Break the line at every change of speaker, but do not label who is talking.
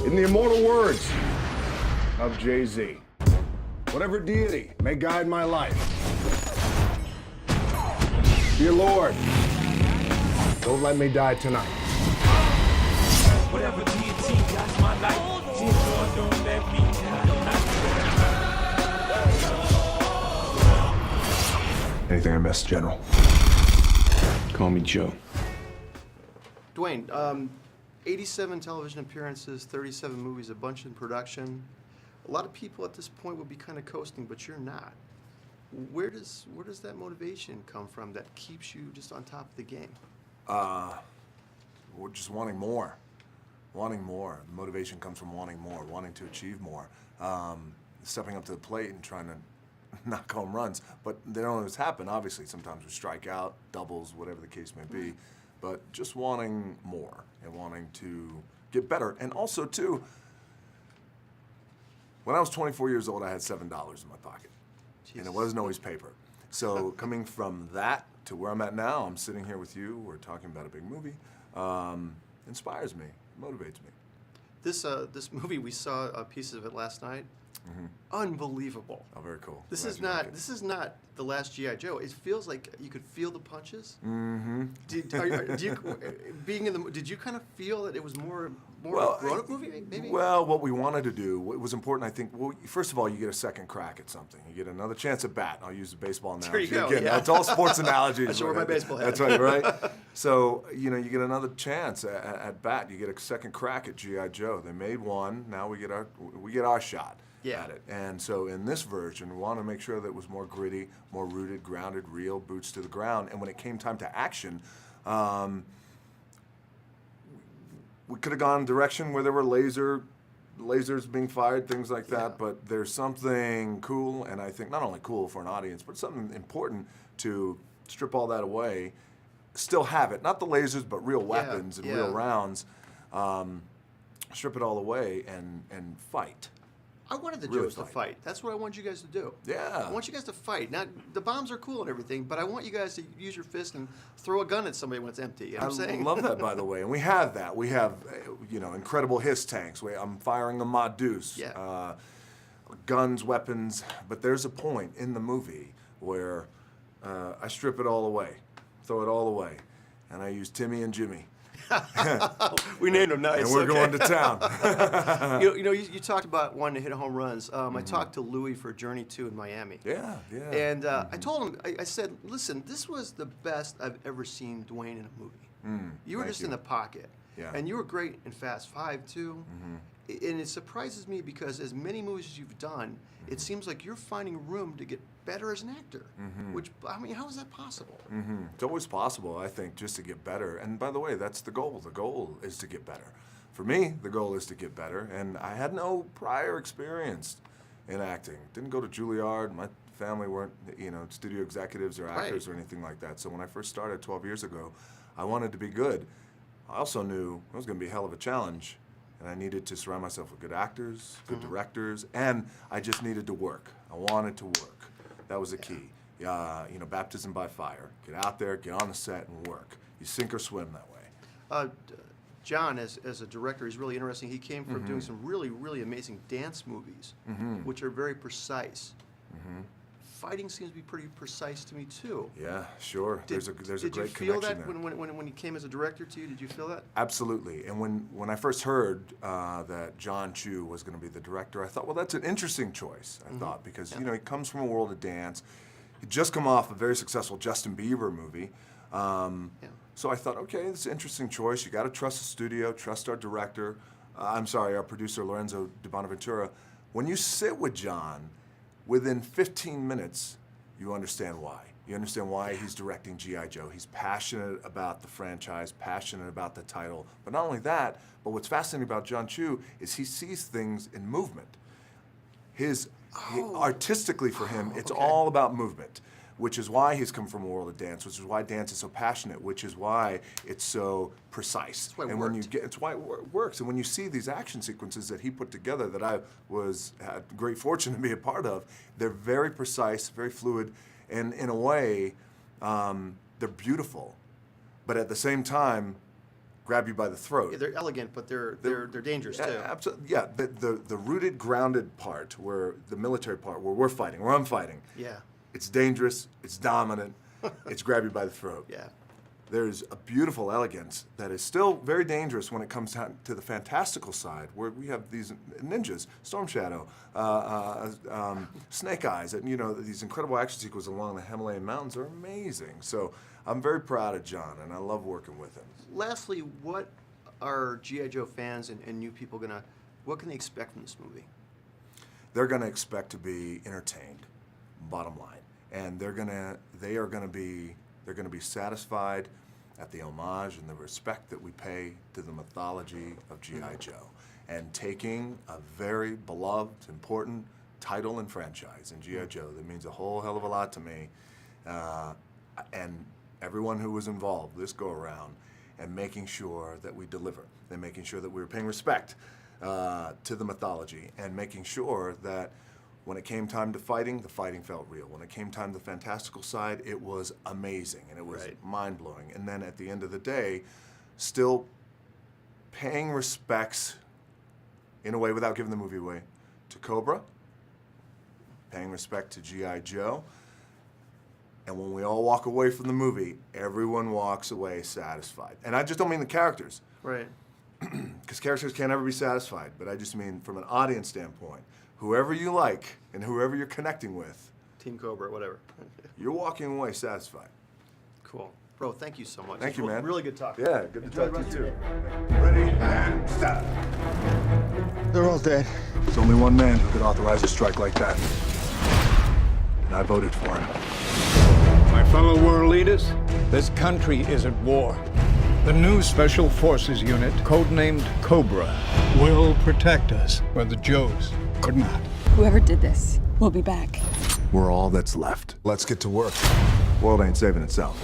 In the immortal words of Jay-Z, whatever deity may guide my life, dear Lord, don't let me die tonight.
Whatever deity guides my life, dear Lord, don't let me die tonight.
Anything I missed, General?
Call me Joe.
Dwayne, 87 television appearances, 37 movies, a bunch in production. A lot of people at this point would be kind of coasting, but you're not. Where does that motivation come from that keeps you just on top of the game?
We're just wanting more. Wanting more. The motivation comes from wanting more, wanting to achieve more. Stepping up to the plate and trying to knock home runs. But they don't always happen, obviously. Sometimes we strike out, doubles, whatever the case may be. But just wanting more and wanting to get better. And also, too, when I was 24 years old, I had $7 in my pocket.
Jesus.
And it wasn't always paper. So coming from that to where I'm at now, I'm sitting here with you, we're talking about a big movie, inspires me, motivates me.
This movie, we saw pieces of it last night.
Mm-hmm.
Unbelievable.
Oh, very cool.
This
Glad
is
you like
not.
it.
This is not the last G.I. Joe. It feels like you could feel the punches.
Mm-hmm.
Being in the, did you kind of feel that it was more
Well,
of a grown-up movie, maybe?
Well, what we wanted to do, it was important, I think, well, first of all, you get a second crack at something. You get another chance at bat. I'll use the baseball analogy.
There you go,
Again,
yeah.
it's all sports analogies.
I should wear my baseball hat.
That's right. So, you get another chance at bat. You get a second crack at G.I. Joe. They made one. Now we get our shot.
Yeah.
At it. And so in this version, we want to make sure that it was more gritty, more rooted, grounded, real, boots to the ground. And when it came time to action, we could have gone a direction where there were lasers being fired, things like that.
Yeah.
But there's something cool, and I think not only cool for an audience, but something important to strip all that away, still have it. Not the lasers, but real weapons and real rounds. Strip it all away and fight.
I wanted the
Really
Joes to fight. That's what I want you guys to do.
Yeah.
I want you guys to fight. Now, the bombs are cool and everything, but I want you guys to use your fist and throw a gun at somebody when it's empty. You know what I'm saying?
I love that, by the way, and we have that. We have, incredible hiss tanks. I'm firing a Ma Deuce,
Yeah.
Guns, weapons. But there's a point in the movie where I strip it all away, throw it all away, and I use Timmy and Jimmy.
We named them nice.
And we're going to town.
You talked about wanting to hit home runs. I talked to Louis for Journey 2 in Miami.
Yeah.
And I told him, I said, listen, this was the best I've ever seen Dwayne in a movie. You were just in the pocket.
Yeah.
And you were great in Fast 5, too. And it surprises me because as many movies as you've done, it seems like you're finding room to get better as an actor. Which, I mean, how is that possible?
It's always possible, I think, just to get better. And by the way, that's the goal. The goal is to get better. For me, the goal is to get better. And I had no prior experience in acting. Didn't go to Juilliard. My family weren't, studio executives or actors or anything like that. So when I first started 12 years ago, I wanted to be good. I also knew it was going to be a hell of a challenge. And I needed to surround myself with good actors, good directors, and I just needed to work. I wanted to work. That was the key. Baptism by fire. Get out there, get on the set, and work. You sink or swim that way.
John, as a director, is really interesting. He came from doing some really, really amazing dance movies, which are very precise. Fighting seems to be pretty precise to me, too.
Yeah, sure. There's a great connection there.
Did you feel that when he came as a director to you? Did you feel that?
Absolutely. And when I first heard that John Chu was going to be the director, I thought, well, that's an interesting choice, I thought, because, he comes from a world of dance. He'd just come off a very successful Justin Bieber movie. So I thought, okay, it's an interesting choice. You got to trust the studio, trust our director. Our producer, Lorenzo de Bonaventura. When you sit with John, within 15 minutes, you understand why. You understand why he's directing G.I. Joe. He's passionate about the franchise, passionate about the title. But not only that, but what's fascinating about John Chu is he sees things in movement. Artistically for him, it's all about movement, which is why he's come from a world of dance, which is why dance is so passionate, which is why it's so precise.
That's why it
and
worked.
It's why it works. And when you see these action sequences that he put together that I had great fortune to be a part of, they're very precise, very fluid, and in a way, they're beautiful. But at the same time, grab you by the throat.
Yeah, they're elegant, but they're dangerous too.
Absolutely. Yeah, the rooted, grounded part, where the military part, where we're fighting, where I'm fighting.
Yeah.
It's dangerous. It's dominant. It's grab you by the throat.
Yeah.
There's a beautiful elegance that is still very dangerous when it comes to the fantastical side, where we have these ninjas, Storm Shadow, Snake Eyes, and these incredible action sequences along the Himalayan mountains are amazing. So I'm very proud of John, and I love working with him.
Lastly, what are G.I. Joe fans and new people what can they expect from this movie?
They're gonna expect to be entertained, bottom line, and they're gonna be satisfied at the homage and the respect that we pay to the mythology of G.I. Joe, and taking a very beloved, important title and franchise in G.I. Joe that means a whole hell of a lot to me, and everyone who was involved this go around, and making sure that we deliver, and making sure that we were paying respect to the mythology, and making sure that when it came time to fighting, the fighting felt real. When it came time to the fantastical side, it was amazing, and it was mind-blowing. And then at the end of the day, still paying respects, in a way without giving the movie away, to Cobra, paying respect to G.I. Joe, and when we all walk away from the movie, everyone walks away satisfied. And I just don't mean the characters.
Right.
Because characters can't ever be satisfied, but I just mean from an audience standpoint, whoever you like and whoever you're connecting with,
Team Cobra, whatever.
you're walking away satisfied.
Cool. Bro, thank you so much.
Thank you, man.
Really good talk.
Yeah, good to talk to you too.
Ready and stop.
They're all dead.
There's only one man who could authorize a strike like that. And I voted for him.
My fellow world leaders, this country is at war. The new Special Forces unit, codenamed Cobra, will protect us where the Joes could not.
Whoever did this will be back.
We're all that's left. Let's get to work. The world ain't saving itself.